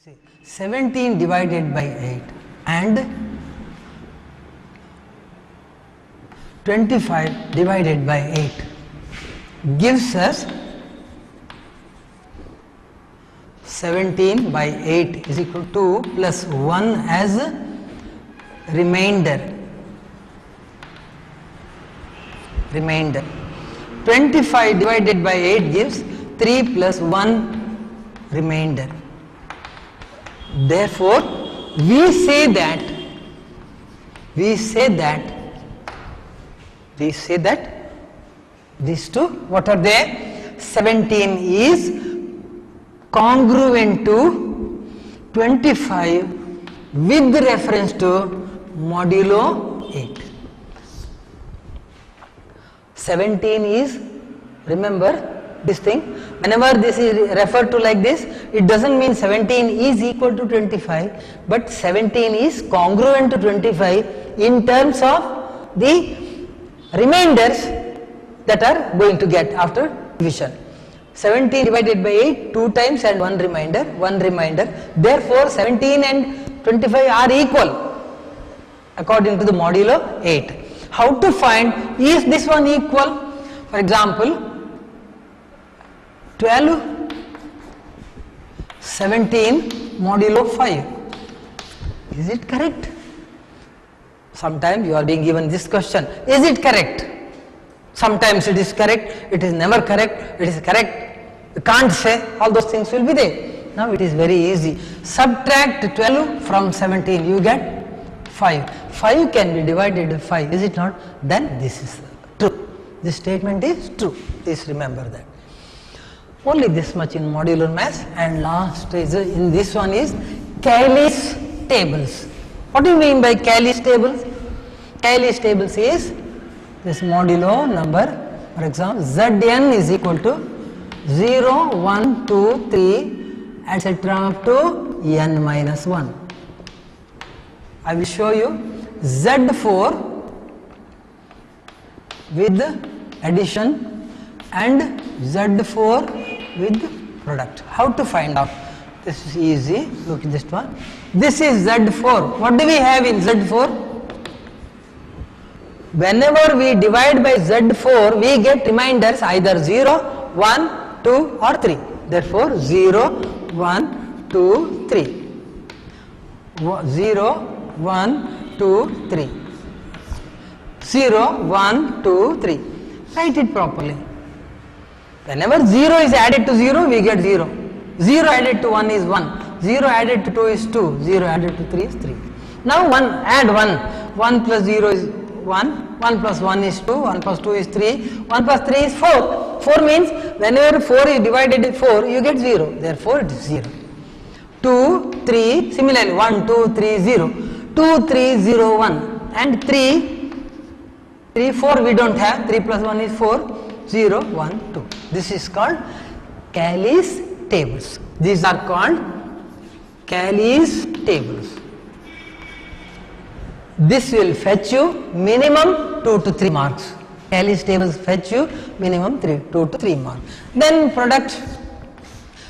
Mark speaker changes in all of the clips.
Speaker 1: See, 17 divided by 8 and 25 divided by 8 gives us 17 by 8 is equal to 2 plus 1 as remainder. 25 divided by 8 gives 3 plus 1 remainder. Therefore, we say that these two, what are they? 17 is congruent to 25 with reference to modulo 8. 17 is, remember this thing, whenever this is referred to like this, it doesn't mean 17 is equal to 25, but 17 is congruent to 25 in terms of the remainders that are going to get after division. 17 divided by 8, 2 times and 1 remainder. Therefore, 17 and 25 are equal according to the modulo 8. How to find, is this one equal? For example, 12, 17 modulo 5. Is it correct? Sometimes you are being given this question. Is it correct? Sometimes it is correct, it is never correct, it is correct. You can't say, all those things will be there. Now it is very easy. Subtract 12 from 17, you get 5. 5 can be divided by 5, is it not? Then this is true. This statement is true. Please remember that. Only this much in modular maths, and last is in this one is Cayley's tables. What do you mean by Cayley's tables? Cayley's tables is this modulo number, for example, Zn is equal to 0, 1, 2, 3, etc. up to n minus 1. I will show you Z4 with addition and Z4 with product. How to find out? This is easy. Look at this one. This is Z4. What do we have in Z4? Whenever we divide by Z4, we get reminders either 0, 1, 2 or 3. Therefore, 0, 1, 2, 3. 0, 1, 2, 3. 0, 1, 2, 3. Write it properly. Whenever 0 is added to 0, we get 0. 0 added to 1 is 1. 0 added to 2 is 2. 0 added to 3 is 3. Now 1, add 1. 1 plus 0 is 1. 1 plus 1 is 2. 1 plus 2 is 3. 1 plus 3 is 4. 4 means whenever 4 is divided by 4, you get 0. Therefore, it is 0. 2, 3, similarly 1, 2, 3, 0. 2, 3, 0, 1. And 3, 4 we don't have. 3 plus 1 is 4. 0, 1, 2. This is called Cayley's tables. These are called Cayley's tables. This will fetch you minimum 2 to 3 marks. Cayley's tables fetch you minimum 2 to 3 marks. Then product,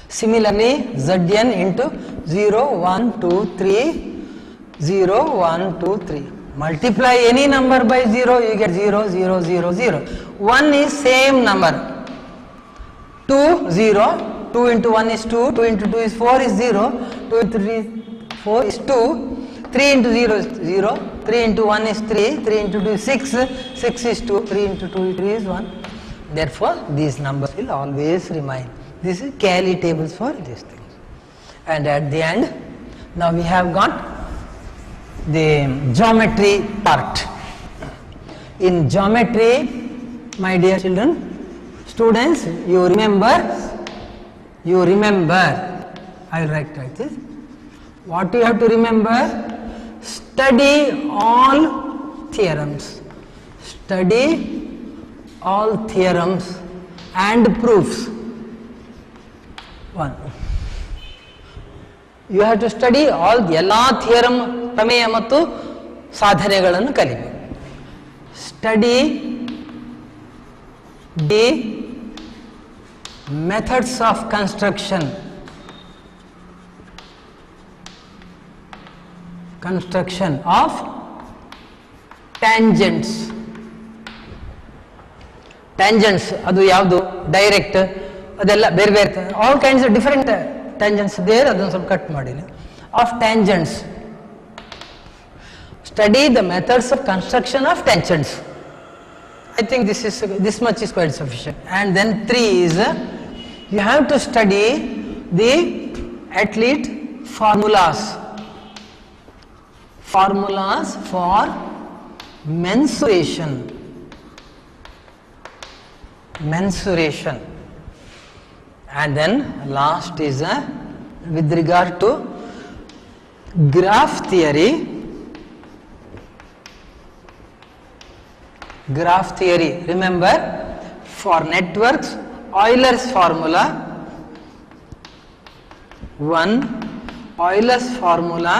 Speaker 1: similarly Zn into 0, 1, 2, 3, 0, 1, 2, 3. Multiply any number by 0, you get 0, 0, 0, 0. 1 is same number. 2, 0. 2 into 1 is 2. 2 into 2 is 4 is 0. 2 into 3 is 4 is 2. 3 into 0 is 0. 3 into 1 is 3. 3 into 2 is 6. 6 is 2. 3 into 2 is 3 is 1. Therefore, these numbers will always remain. This is Cayley tables for these things. And at the end, now we have got the geometry part. In geometry, my dear children, students, you remember, I will write like this. What you have to remember? Study all theorems. Study all theorems and proofs. 1. You have to study all ಎಲ್ಲ theorem ಪ್ರಮೇಯ ಮತ್ತು ಸಾಧನೆಗಳನ್ನು ಕಲಿಬೇಕು. Study the methods of construction construction of tangents. Tangents ಅದು ಯಾವುದು direct ಅದೆಲ್ಲ ಬೇರೆ ಬೇರೆ all kinds of different tangents there ಅದನ್ನು ಸ್ವಲ್ಪ ಕಟ್ ಮಾಡಿ of tangents. Study the methods of construction of tangents. I think this much is quite sufficient. And then 3 is you have to study the athlete formulas for mensuration. And then last is with regard to graph theory. Remember, for networks, Euler's formula, Euler's formula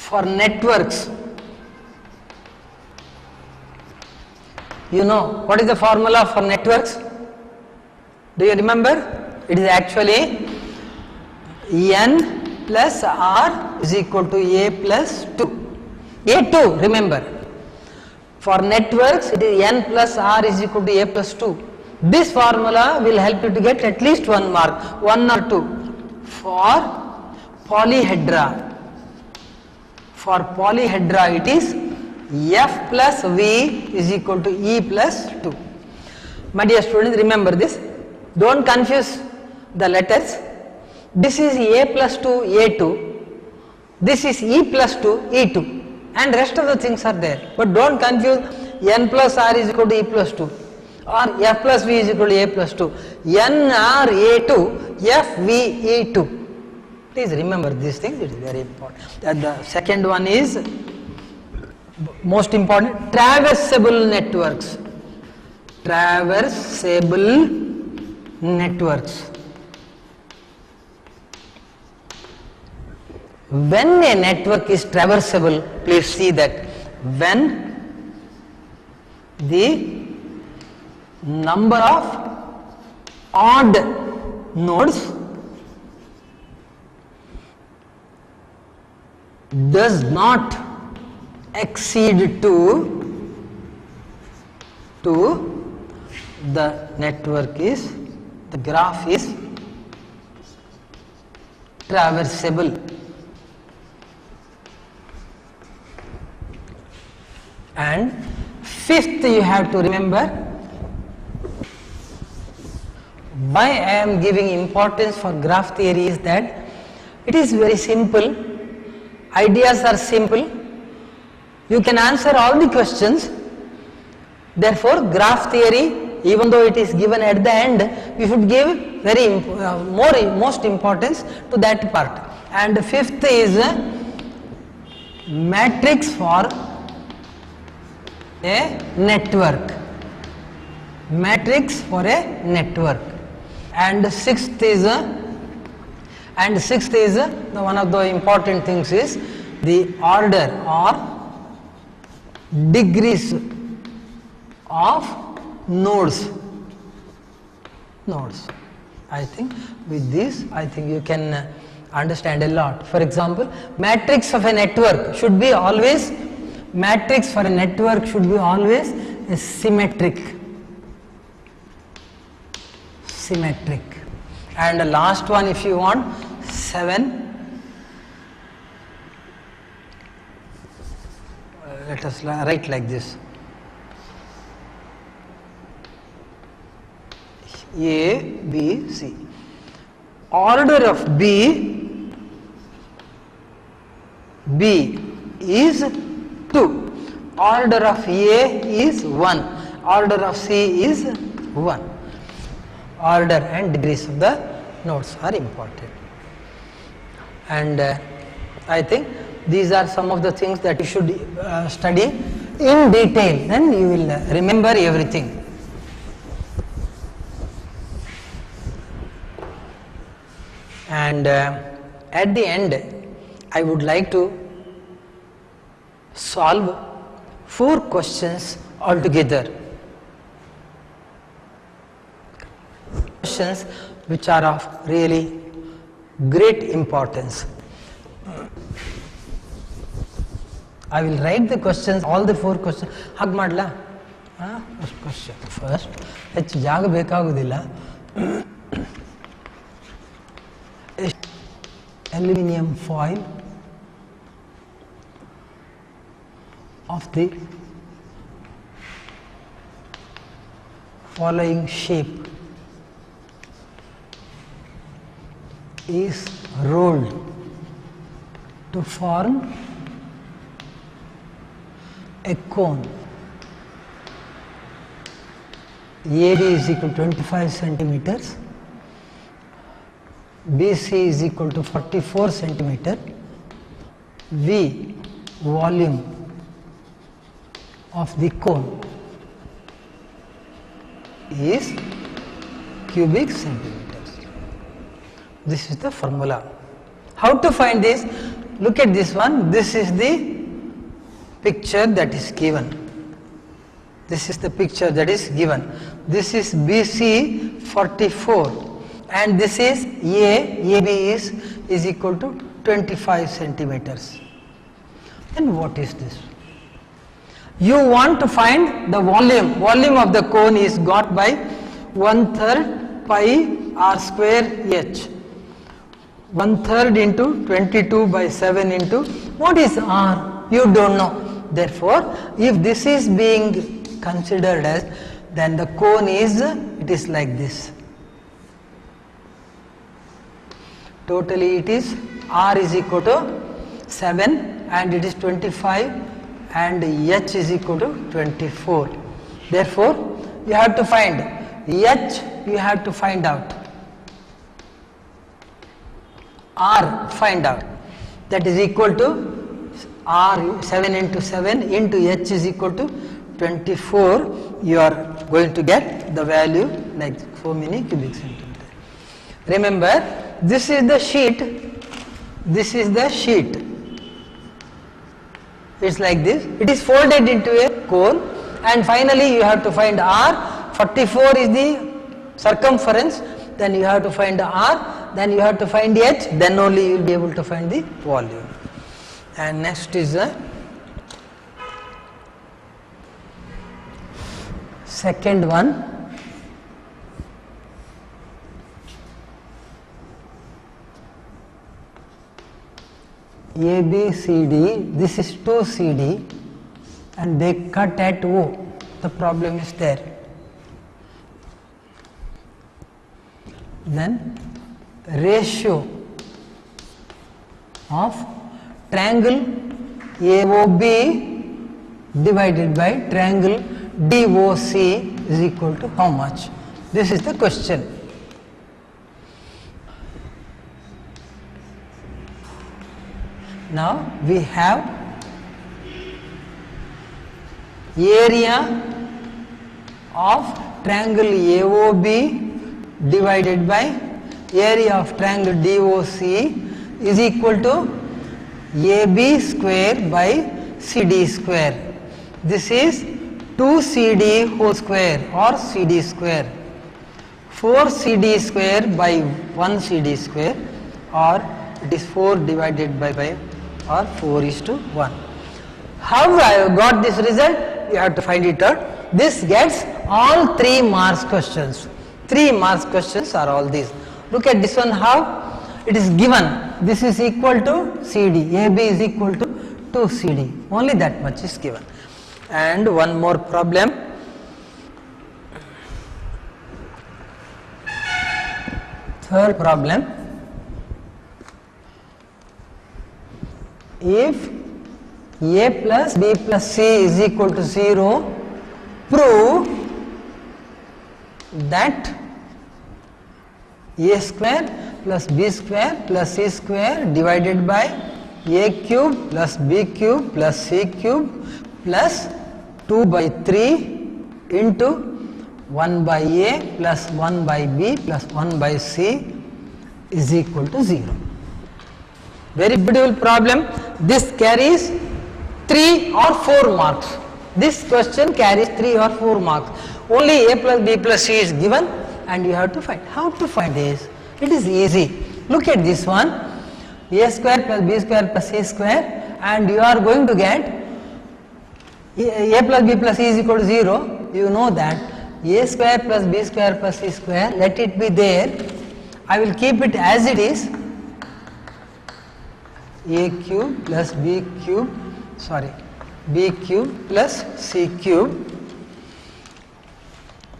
Speaker 1: for networks. You know what is the formula for networks? Do you remember? It is actually n plus r is equal to a plus 2. A2, remember. For networks, it is n plus r is equal to a plus 2. This formula will help you to get at least 1 mark, 1 or 2. For polyhedra, it is f plus v is equal to e plus 2. My dear students, remember this. Don't confuse the letters. This is a plus 2, a2. This is e plus 2, e2. And rest of the things are there. But don't confuse n plus r is equal to e plus 2 or f plus v is equal to a plus 2. n r a2, f v e2. Please remember these things, it is very important. And the second one is most important, traversable networks. When a network is traversable, please see that when the number of odd nodes does not exceed to the network is, the graph is traversable. And fifth, you have to remember, why I am giving importance for graph theory is that it is very simple, ideas are simple, you can answer all the questions. Therefore, graph theory, even though it is given at the end, we should give most importance to that part. And fifth is matrix for a network. And sixth is one of the important things is the order or degrees of nodes. I think with this, you can understand a lot. For example, matrix of a network should be always symmetric. And the last one, if you want, 7. Let us write like this. A, B, C. Order of B is 2. Order of A is 1. Order of C is 1. Order and degrees of the nodes are important. And I think these are some of the things that you should study in detail, then you will remember everything. And at the end, I would like to solve 4 questions altogether. Questions which are of really great importance. I will write the questions, all the 4 questions. Hug madla? First question. First, ಹೆಚ್ಚು ಜಾಗ ಬೇಕಾಗುವುದಿಲ್ಲ. Aluminium foil of the following shape is rolled to form a cone. AB is equal to 25 centimeters, BC is equal to 44 centimeter, V volume of the cone is cubic centimeters. This is the formula. How to find this? Look at this one. This is the picture that is given. This is the picture that is given. This is BC 44 and this is AB is equal to 25 centimeters. And what is this? You want to find the volume. Volume of the cone is got by 1/3 pi r square h. 1/3 into 22 by 7 into what is r? You don't know. Therefore, if this is being considered as, then the cone is, it is like this. Totally it is r is equal to 7 and it is 25 and h is equal to 24. Therefore, you have to find h, you have to find out. R find out. That is equal to r 7 into 7 into h is equal to 24. You are going to get the value like so many cubic centimeter. Remember, this is the sheet. This is the sheet. It's like this. It is folded into a cone and finally you have to find r. 44 is the circumference. Then you have to find r. Then you have to find h. Then only you will be able to find the volume. And next is the second one. ABCD, this is 2CD and they cut at O. The problem is there. Then ratio of triangle AOB divided by triangle DOC is equal to how much? This is the question. Now we have area of triangle AOB divided by area of triangle DOC is equal to AB square by CD square. This is 2CD whole square or CD square. 4CD square by 1CD square, or it is 4 divided by 5 or 4:1. How I have got this result? You have to find it out. This gets all 3 marks questions. 3 marks questions are all these. Look at this one, how it is given. This is equal to CD. AB is equal to 2CD. Only that much is given. And one more problem. Third problem. If A plus B plus C is equal to 0, prove that A square plus B square plus C square divided by A cube plus B cube plus C cube plus 2 by 3 into 1 by A plus 1 by B plus 1 by C is equal to 0. Very beautiful problem. This carries 3 or 4 marks. This question carries 3 or 4 marks. Only A plus B plus C is given and you have to find. How to find this? It is easy. Look at this one. A square plus B square plus C square and you are going to get a plus b plus c is equal to 0. You know that a square plus b square plus c square, let it be there. I will keep it as it is, a cube plus b cube, b cube plus c cube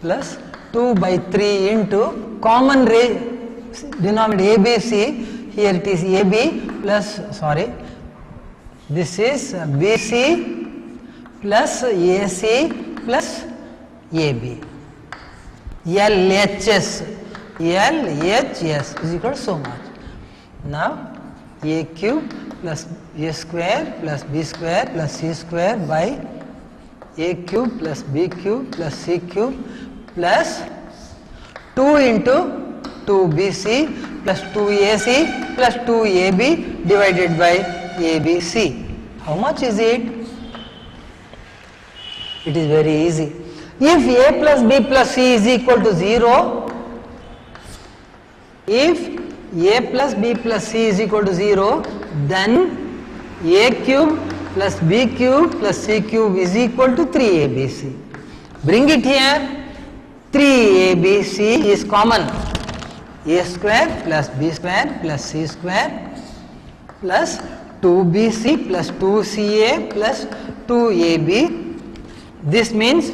Speaker 1: plus 2 by 3 into common denominator ABC. Here it is AB plus, this is BC plus AC plus AB. LHS is equal to so much. Now a cube plus a square plus b square plus c square by a cube plus b cube plus c cube plus 2 into 2bc plus 2ac plus 2ab divided by abc. How much is it? It is very easy. If a plus b plus c is equal to 0, if a plus b plus c is equal to 0, then a cube plus b cube plus c cube is equal to 3abc. Bring it here. 3abc is common. A square plus b square plus c square plus 2bc plus 2ca plus 2ab. This means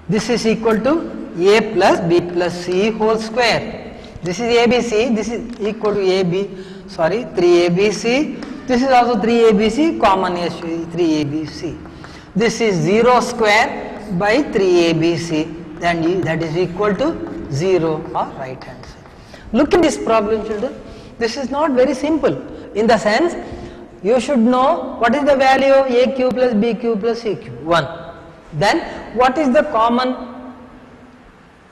Speaker 1: this is equal to a plus b plus c whole square. This is abc, this is equal to 3abc. This is also 3abc, common is 3abc. This is 0 square by 3abc, and that is equal to 0 or right hand side. Look at this problem, children. This is not very simple, in the sense you should know what is the value of a cube plus b cube plus c cube, 1. Then what is the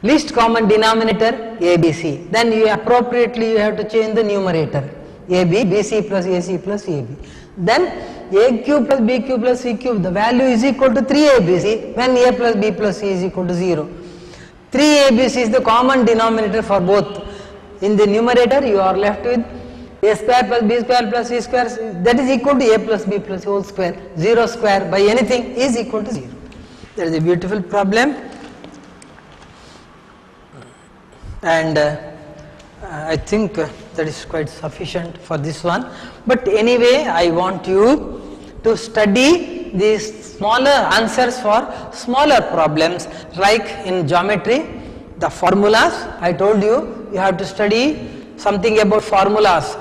Speaker 1: least common denominator, ABC. Then you have to change the numerator, AB, BC plus AC plus AB. Then a cube plus b cube plus c cube, the value is equal to 3abc when a plus b plus c is equal to 0. 3abc is the common denominator for both. In the numerator you are left with a square plus b square plus c square, that is equal to a plus b plus whole square. 0 square by anything is equal to 0. That is a beautiful problem, and I think that is quite sufficient for this one. But anyway, I want you to study these smaller answers for smaller problems, like in geometry, the formulas. I told you, you have to study something about formulas.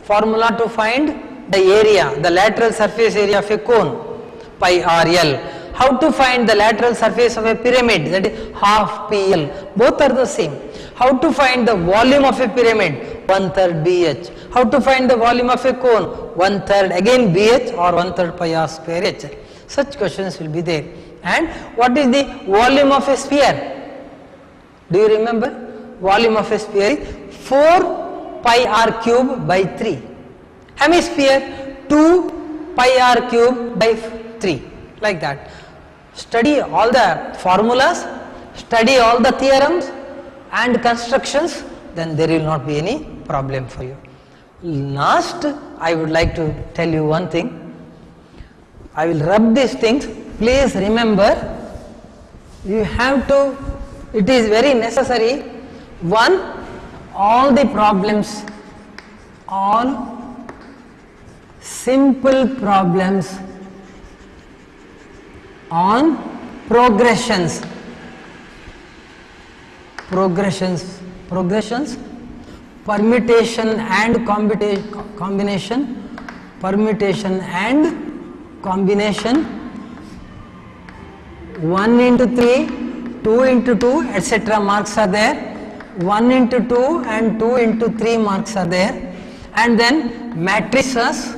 Speaker 1: Formula to find the area, the lateral surface area of a cone, pi RL. How to find the lateral surface of a pyramid, that is half PL. Both are the same. How to find the volume of a pyramid, 1/3 BH. How to find the volume of a cone, 1/3 again BH or 1/3 pi r square H. Such questions will be there. And what is the volume of a sphere? Do you remember? Volume of a sphere is 4 pi r cube by 3. Hemisphere, 2 pi r cube by 3. Like that. Study all the formulas, study all the theorems and constructions, then there will not be any problem for you. Last, I would like to tell you one thing. I will rub these things. Please remember, you have to, it is very necessary. One, all the problems, all simple problems on progressions, permutation and combination, permutation and combination, 1 into 3, 2 into 2, etc. marks are there, 1 into 2 and 2 into 3 marks are there, and then matrices,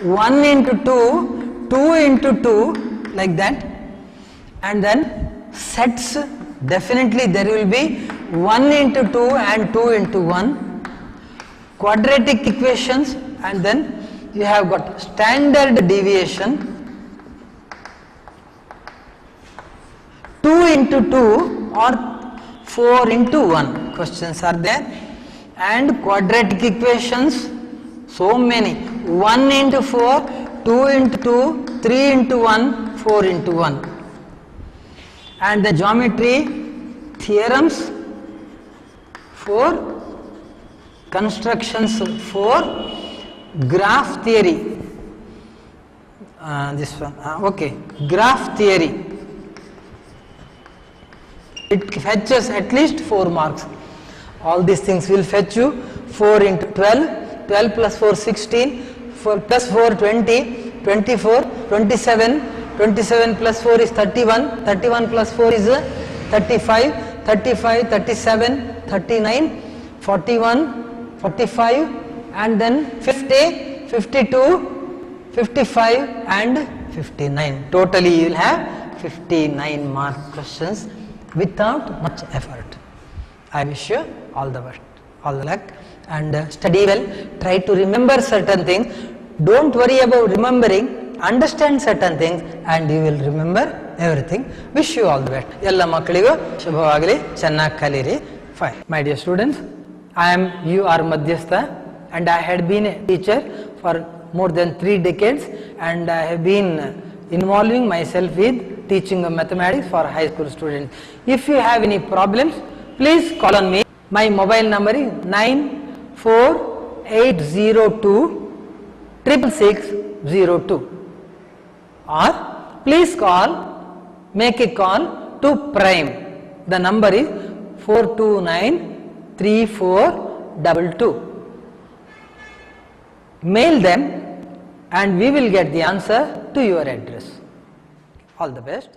Speaker 1: 1 into 2, 2 into 2, like that, and then sets, definitely there will be 1 into 2 and 2 into 1, quadratic equations, and then you have got standard deviation, 2 into 2 or 4 into 1 questions are there, and quadratic equations, so many, 1 into 4, 2 into 2, 3 into 1, 4 into 1. And the geometry theorems, 4, constructions, 4, graph theory, this one, okay, graph theory, it fetches at least 4 marks. All these things will fetch you 4 into 12, 12 plus 4 16, 4 plus 4 20, 24, 27, 27 plus 4 is 31, 31 plus 4 is 35, 35, 37, 39, 41, 45 and then 50, 52, 55 and 59. Totally you will have 59 mark questions without much effort. I wish you all the best, all the luck, and study well. Try to remember certain things. Don't worry about remembering. Understand certain things and you will remember everything. Wish you all the best. Ella makkaligu shubhavagli, chennagi kaliri. Fine. My dear students, I am UR Madhyastha and I had been a teacher for more than 3 decades and I have been involving myself with teaching of mathematics for high school students. If you have any problems, please call on me. My mobile number is 94802 66602 or please call, make a call to Prime. The number is 4293422. Mail them and we will get the answer to your address. All the best.